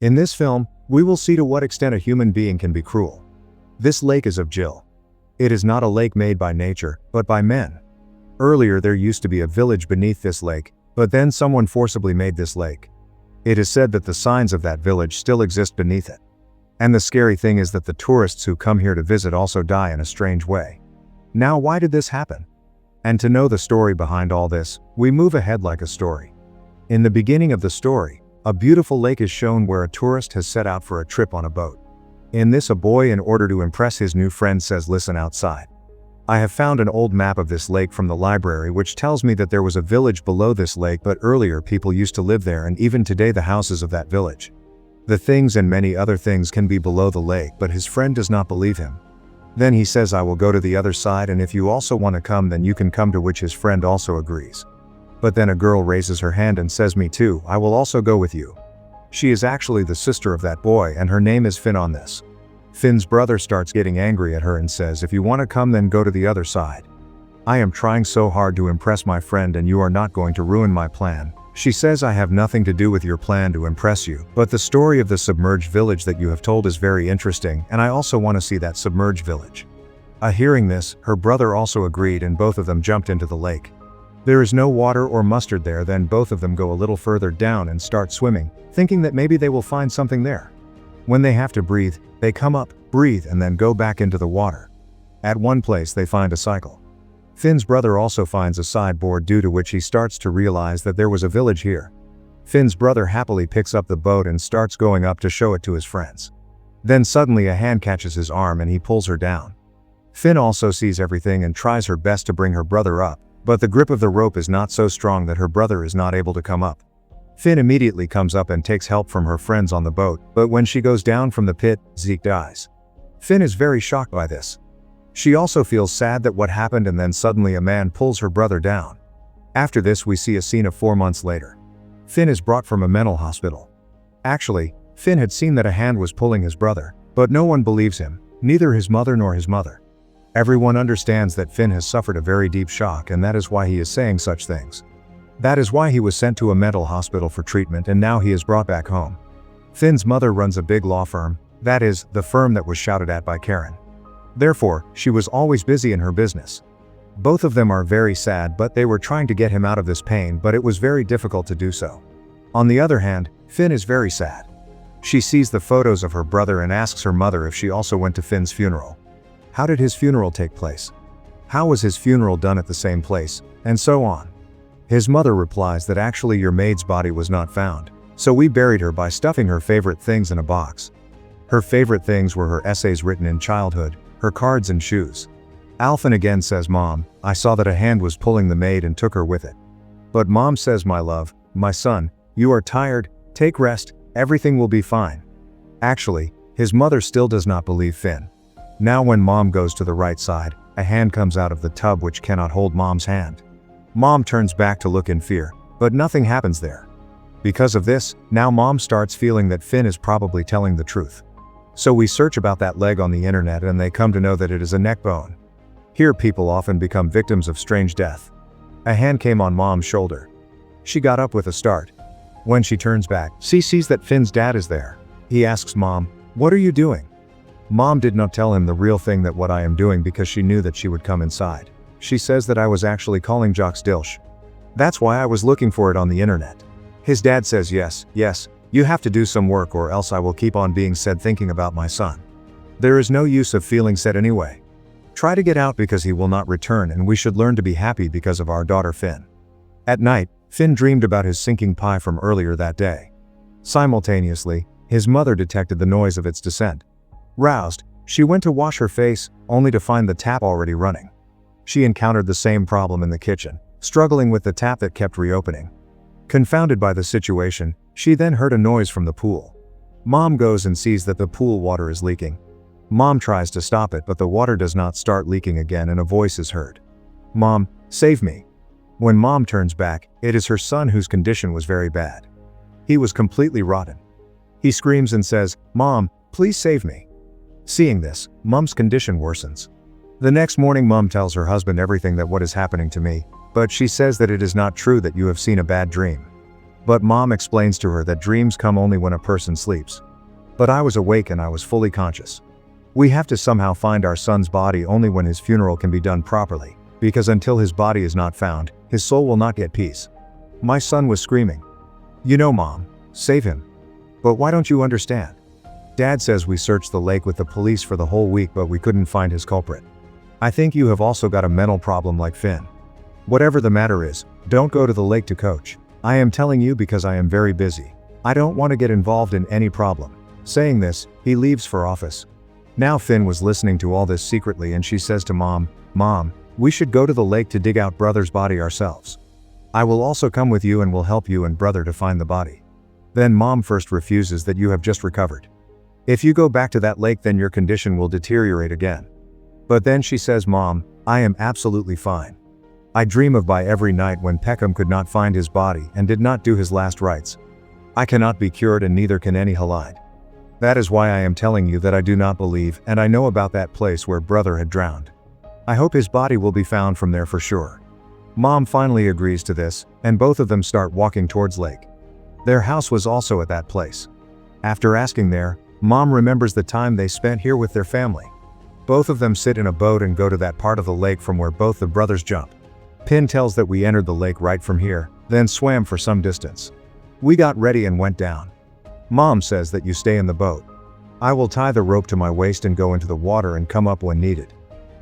In this film, we will see to what extent a human being can be cruel. This lake is of Jill. It is not a lake made by nature, but by men. Earlier there used to be a village beneath this lake, but then someone forcibly made this lake. It is said that the signs of that village still exist beneath it. And the scary thing is that the tourists who come here to visit also die in a strange way. Now why did this happen? And to know the story behind all this, we move ahead like a story. In the beginning of the story, a beautiful lake is shown where a tourist has set out for a trip on a boat. In this, a boy, in order to impress his new friend, says, "Listen outside. I have found an old map of this lake from the library which tells me that there was a village below this lake, but earlier people used to live there, and even today the houses of that village. The things and many other things can be below the lake," but his friend does not believe him. Then he says, "I will go to the other side, and if you also want to come, then you can come," to which his friend also agrees. But then a girl raises her hand and says, "Me too, I will also go with you." She is actually the sister of that boy, and her name is Finn. On this, Finn's brother starts getting angry at her and says, "If you want to come, then go to the other side. I am trying so hard to impress my friend, and you are not going to ruin my plan." She says, "I have nothing to do with your plan to impress you, but the story of the submerged village that you have told is very interesting, and I also want to see that submerged village." Hearing this, her brother also agreed, and both of them jumped into the lake. There is no water or mustard there. Then both of them go a little further down and start swimming, thinking that maybe they will find something there. When they have to breathe, they come up, breathe, and then go back into the water. At one place they find a cycle. Finn's brother also finds a sideboard, due to which he starts to realize that there was a village here. Finn's brother happily picks up the boat and starts going up to show it to his friends. Then suddenly a hand catches his arm and he pulls her down. Finn also sees everything and tries her best to bring her brother up, but the grip of the rope is not so strong that her brother is not able to come up. Finn immediately comes up and takes help from her friends on the boat, but when she goes down from the pit, Zeke dies. Finn is very shocked by this. She also feels sad that what happened, and then suddenly a man pulls her brother down. After this we see a scene of 4 months later. Finn is brought from a mental hospital. Actually, Finn had seen that a hand was pulling his brother, but no one believes him, neither his mother nor his mother. Everyone understands that Finn has suffered a very deep shock, and that is why he is saying such things. That is why he was sent to a mental hospital for treatment, and now he is brought back home. Finn's mother runs a big law firm, that is, the firm that was shouted at by Karen. Therefore, she was always busy in her business. Both of them are very sad, but they were trying to get him out of this pain, but it was very difficult to do so. On the other hand, Finn is very sad. She sees the photos of her brother and asks her mother if she also went to Finn's funeral. How did his funeral take place? How was his funeral done at the same place? And so on. His mother replies that actually your maid's body was not found, so we buried her by stuffing her favorite things in a box. Her favorite things were her essays written in childhood, her cards and shoes. Alfin again says, "Mom, I saw that a hand was pulling the maid and took her with it." But Mom says, "My love, my son, you are tired, take rest, everything will be fine." Actually, his mother still does not believe Finn. Now when Mom goes to the right side, a hand comes out of the tub which cannot hold Mom's hand. Mom turns back to look in fear, but nothing happens there. Because of this, now Mom starts feeling that Finn is probably telling the truth. So we search about that leg on the internet, and they come to know that it is a neck bone. Here people often become victims of strange death. A hand came on Mom's shoulder. She got up with a start. When she turns back, she sees that Finn's dad is there. He asks Mom, "What are you doing?" Mom did not tell him the real thing, that what I am doing, because she knew that she would come inside. She says that I was actually calling Jacques Dilch. That's why I was looking for it on the internet. His dad says, yes, you have to do some work, or else I will keep on being sad thinking about my son. There is no use of feeling sad anyway. Try to get out, because he will not return, and we should learn to be happy because of our daughter Finn. At night, Finn dreamed about his sinking pie from earlier that day. Simultaneously, his mother detected the noise of its descent. Roused, she went to wash her face, only to find the tap already running. She encountered the same problem in the kitchen, struggling with the tap that kept reopening. Confounded by the situation, she then heard a noise from the pool. Mom goes and sees that the pool water is leaking. Mom tries to stop it, but the water does not start leaking again, and a voice is heard. "Mom, save me." When Mom turns back, it is her son, whose condition was very bad. He was completely rotten. He screams and says, "Mom, please save me." Seeing this, Mom's condition worsens. The next morning, Mom tells her husband everything, that what is happening to me, but she says that it is not true, that you have seen a bad dream. But Mom explains to her that dreams come only when a person sleeps. But I was awake and I was fully conscious. We have to somehow find our son's body only when his funeral can be done properly, because until his body is not found, his soul will not get peace. My son was screaming. You know, Mom, save him. But why don't you understand? Dad says we searched the lake with the police for the whole week but we couldn't find his culprit. I think you have also got a mental problem like Finn. Whatever the matter is, don't go to the lake to coach. I am telling you because I am very busy. I don't want to get involved in any problem. Saying this, he leaves for office. Now Finn was listening to all this secretly and she says to Mom, Mom, we should go to the lake to dig out brother's body ourselves. I will also come with you and will help you and brother to find the body. Then Mom first refuses that you have just recovered. If you go back to that lake then your condition will deteriorate again. But then she says, Mom, I am absolutely fine. I dream of by every night when Peckham could not find his body and did not do his last rites. I cannot be cured and neither can any Halide. That is why I am telling you that I do not believe and I know about that place where brother had drowned. I hope his body will be found from there for sure. Mom finally agrees to this, and both of them start walking towards lake. Their house was also at that place. After asking there, Mom remembers the time they spent here with their family. Both of them sit in a boat and go to that part of the lake from where both the brothers jump. Pin tells that we entered the lake right from here, then swam for some distance. We got ready and went down. Mom says that you stay in the boat. I will tie the rope to my waist and go into the water and come up when needed.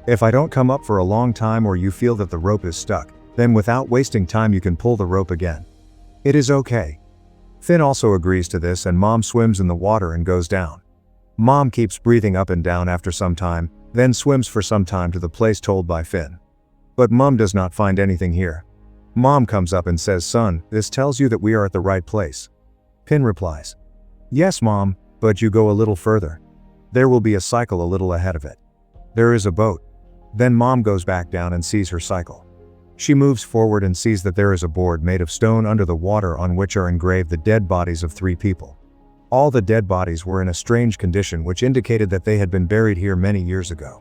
If I don't come up for a long time or you feel that the rope is stuck, then without wasting time you can pull the rope again. It is okay. Finn also agrees to this and Mom swims in the water and goes down. Mom keeps breathing up and down after some time, then swims for some time to the place told by Finn. But Mom does not find anything here. Mom comes up and says, Son, this tells you that we are at the right place. Pin replies, Yes, Mom, but you go a little further. There will be a cycle a little ahead of it. There is a boat. Then Mom goes back down and sees her cycle. She moves forward and sees that there is a board made of stone under the water on which are engraved the dead bodies of 3 people. All the dead bodies were in a strange condition which indicated that they had been buried here many years ago.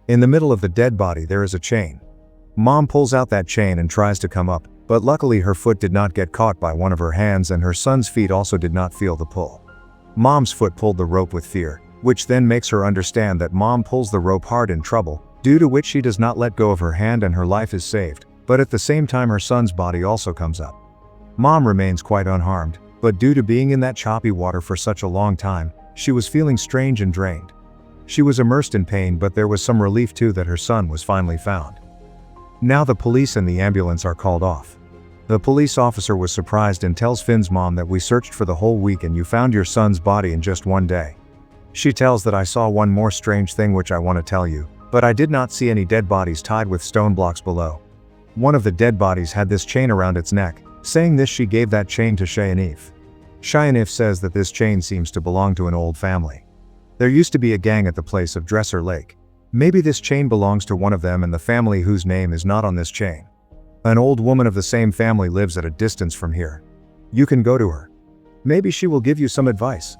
In the middle of the dead body there is a chain. Mom pulls out that chain and tries to come up, but luckily her foot did not get caught by one of her hands and her son's feet also did not feel the pull. Mom's foot pulled the rope with fear, which then makes her understand that Mom pulls the rope hard in trouble, due to which she does not let go of her hand and her life is saved, but at the same time her son's body also comes up. Mom remains quite unharmed, but due to being in that choppy water for such a long time, she was feeling strange and drained. She was immersed in pain but there was some relief too that her son was finally found. Now the police and the ambulance are called off. The police officer was surprised and tells Finn's mom that we searched for the whole week and you found your son's body in just one day. She tells that I saw one more strange thing which I want to tell you, but I did not see any dead bodies tied with stone blocks below. One of the dead bodies had this chain around its neck. Saying this she gave that chain to Shayanif. Shayanif says that this chain seems to belong to an old family. There used to be a gang at the place of Dresser Lake. Maybe this chain belongs to one of them and the family whose name is not on this chain. An old woman of the same family lives at a distance from here. You can go to her. Maybe she will give you some advice.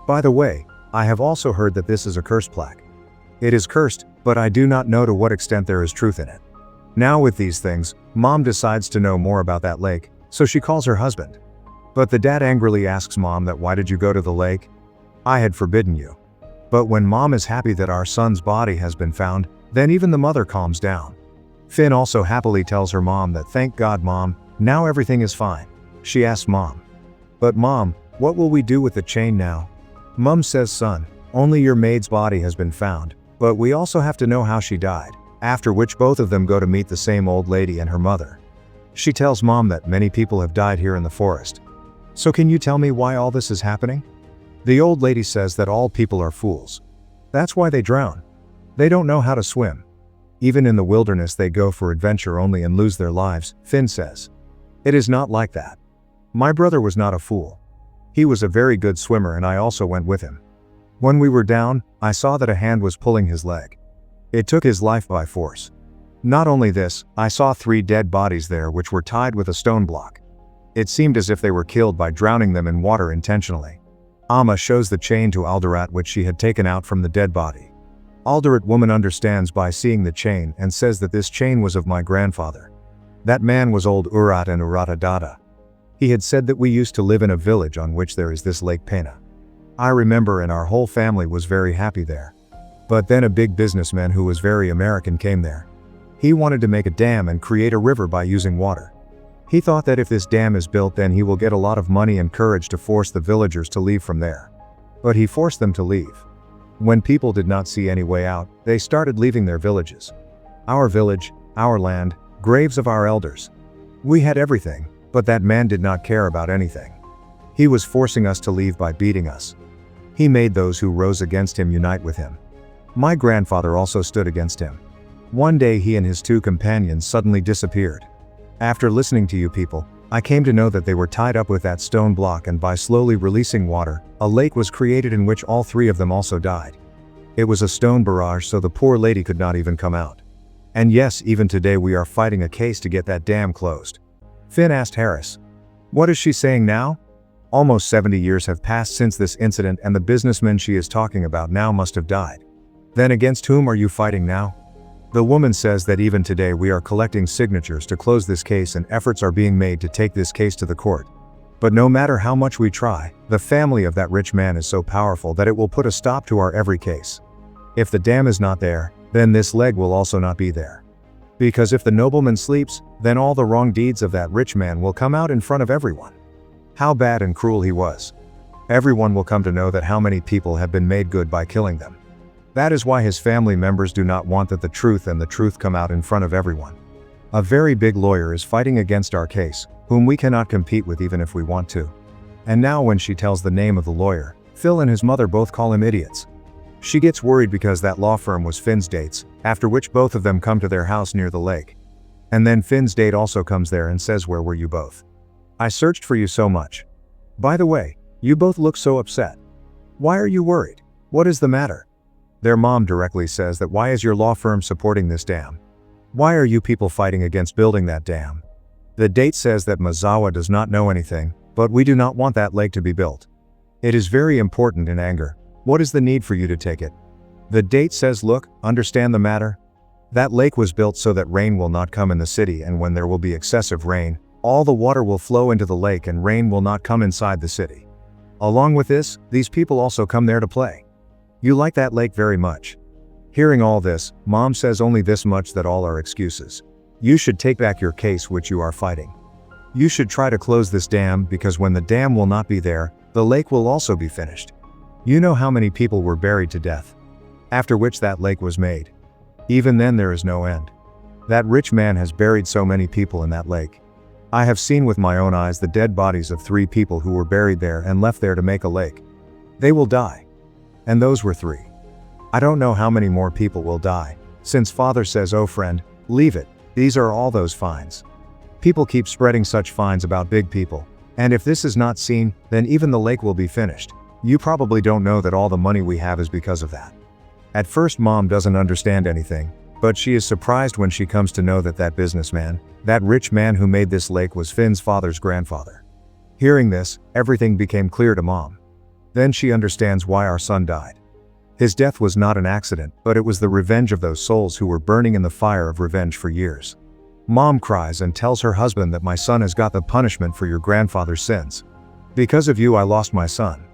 By the way, I have also heard that this is a curse plaque. It is cursed, but I do not know to what extent there is truth in it. Now with these things, Mom decides to know more about that lake, so she calls her husband. But the dad angrily asks Mom that why did you go to the lake? I had forbidden you. But when Mom is happy that our son's body has been found, then even the mother calms down. Finn also happily tells her mom that thank God Mom, now everything is fine. She asks Mom, but Mom, what will we do with the chain now? Mom says son, only your maid's body has been found, but we also have to know how she died, after which both of them go to meet the same old lady and her mother. She tells Mom that many people have died here in the forest. So can you tell me why all this is happening? The old lady says that all people are fools. That's why they drown. They don't know how to swim. Even in the wilderness they go for adventure only and lose their lives, Finn says. It is not like that. My brother was not a fool. He was a very good swimmer and I also went with him. When we were down, I saw that a hand was pulling his leg. It took his life by force. Not only this, I saw 3 dead bodies there which were tied with a stone block. It seemed as if they were killed by drowning them in water intentionally. Amma shows the chain to Alderat which she had taken out from the dead body. Alderat woman understands by seeing the chain and says that this chain was of my grandfather. That man was old Urat and Urata Dada. He had said that we used to live in a village on which there is this Lake Pena. I remember, and our whole family was very happy there. But then a big businessman who was very American came there. He wanted to make a dam and create a river by using water. He thought that if this dam is built, then he will get a lot of money and courage to force the villagers to leave from there. But he forced them to leave. When people did not see any way out, they started leaving their villages. Our village, our land, graves of our elders. We had everything, but that man did not care about anything. He was forcing us to leave by beating us. He made those who rose against him unite with him. My grandfather also stood against him. One day he and his 2 companions suddenly disappeared. After listening to you people, I came to know that they were tied up with that stone block, and by slowly releasing water, a lake was created in which all 3 of them also died. It was a stone barrage, so the poor lady could not even come out. And yes, even today we are fighting a case to get that dam closed. Finn asked Harris. What is she saying now? Almost 70 years have passed since this incident, and the businessman she is talking about now must have died. Then against whom are you fighting now? The woman says that even today we are collecting signatures to close this case, and efforts are being made to take this case to the court. But no matter how much we try, the family of that rich man is so powerful that it will put a stop to our every case. If the dam is not there, then this leg will also not be there. Because if the nobleman sleeps, then all the wrong deeds of that rich man will come out in front of everyone. How bad and cruel he was. Everyone will come to know that how many people have been made good by killing them. That is why his family members do not want that the truth come out in front of everyone. A very big lawyer is fighting against our case, whom we cannot compete with even if we want to. And now when she tells the name of the lawyer, Phil and his mother both call him idiots. She gets worried because that law firm was Finn's dates, after which both of them come to their house near the lake. And then Finn's date also comes there and says, where were you both? I searched for you so much. By the way, you both look so upset. Why are you worried? What is the matter? Their mom directly says that why is your law firm supporting this dam? Why are you people fighting against building that dam? The date says that Mazawa does not know anything, but we do not want that lake to be built. It is very important in anger. What is the need for you to take it? The date says, look, understand the matter? That lake was built so that rain will not come in the city, and when there will be excessive rain, all the water will flow into the lake and rain will not come inside the city. Along with this, these people also come there to play. You like that lake very much. Hearing all this, Mom says only this much, that all are excuses. You should take back your case which you are fighting. You should try to close this dam, because when the dam will not be there, the lake will also be finished. You know how many people were buried to death. After which that lake was made. Even then there is no end. That rich man has buried so many people in that lake. I have seen with my own eyes the dead bodies of 3 people who were buried there and left there to make a lake. They will die. And those were 3. I don't know how many more people will die, since father says, oh friend, leave it, these are all those fines. People keep spreading such fines about big people, and if this is not seen, then even the lake will be finished. You probably don't know that all the money we have is because of that. At first Mom doesn't understand anything, but she is surprised when she comes to know that that businessman, that rich man who made this lake, was Finn's father's grandfather. Hearing this, everything became clear to Mom. Then she understands why our son died. His death was not an accident, but it was the revenge of those souls who were burning in the fire of revenge for years. Mom cries and tells her husband that my son has got the punishment for your grandfather's sins. Because of you I lost my son.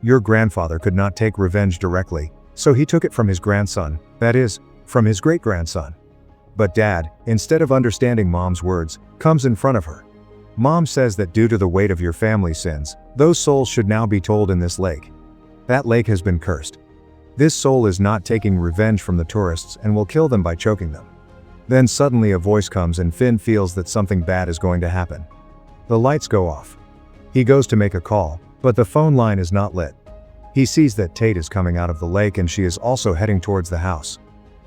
Your grandfather could not take revenge directly, so he took it from his grandson, that is, from his great-grandson. But Dad, instead of understanding Mom's words, comes in front of her. Mom says that due to the weight of your family sins, those souls should now be told in this lake. That lake has been cursed. This soul is not taking revenge from the tourists and will kill them by choking them. Then suddenly a voice comes and Finn feels that something bad is going to happen. The lights go off. He goes to make a call, but the phone line is not lit. He sees that Tate is coming out of the lake and she is also heading towards the house.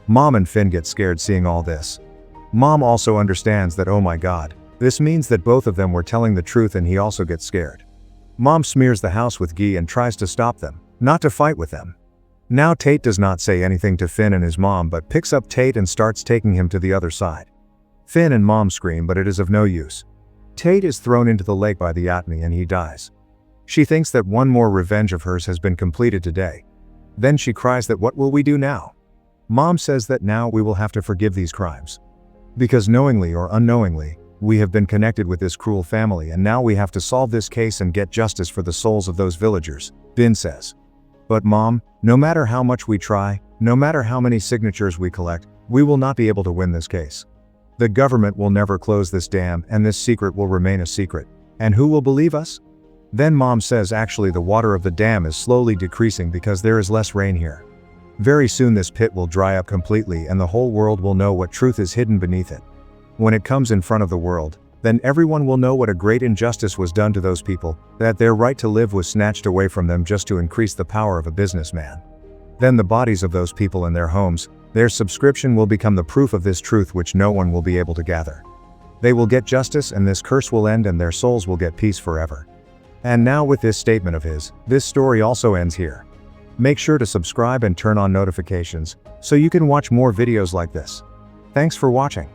Mom and Finn get scared seeing all this. Mom also understands that, oh my God, this means that both of them were telling the truth, and he also gets scared. Mom smears the house with ghee and tries to stop them, not to fight with them. Now Tate does not say anything to Finn and his mom, but picks up Tate and starts taking him to the other side. Finn and Mom scream, but it is of no use. Tate is thrown into the lake by the Yatni and he dies. She thinks that one more revenge of hers has been completed today. Then she cries that what will we do now? Mom says that now we will have to forgive these crimes. Because knowingly or unknowingly, We have been connected with this cruel family and now we have to solve this case and get justice for the souls of those villagers, Bin says. But Mom, no matter how much we try, no matter how many signatures we collect, we will not be able to win this case. The government will never close this dam and this secret will remain a secret. And who will believe us? Then Mom says actually the water of the dam is slowly decreasing because there is less rain here. Very soon this pit will dry up completely and the whole world will know what truth is hidden beneath it. When it comes in front of the world, then everyone will know what a great injustice was done to those people, that their right to live was snatched away from them just to increase the power of a businessman. Then the bodies of those people in their homes, their subscription will become the proof of this truth which no one will be able to gather. They will get justice and this curse will end and their souls will get peace forever. And now with this statement of his, this story also ends here. Make sure to subscribe and turn on notifications, so you can watch more videos like this. Thanks for watching.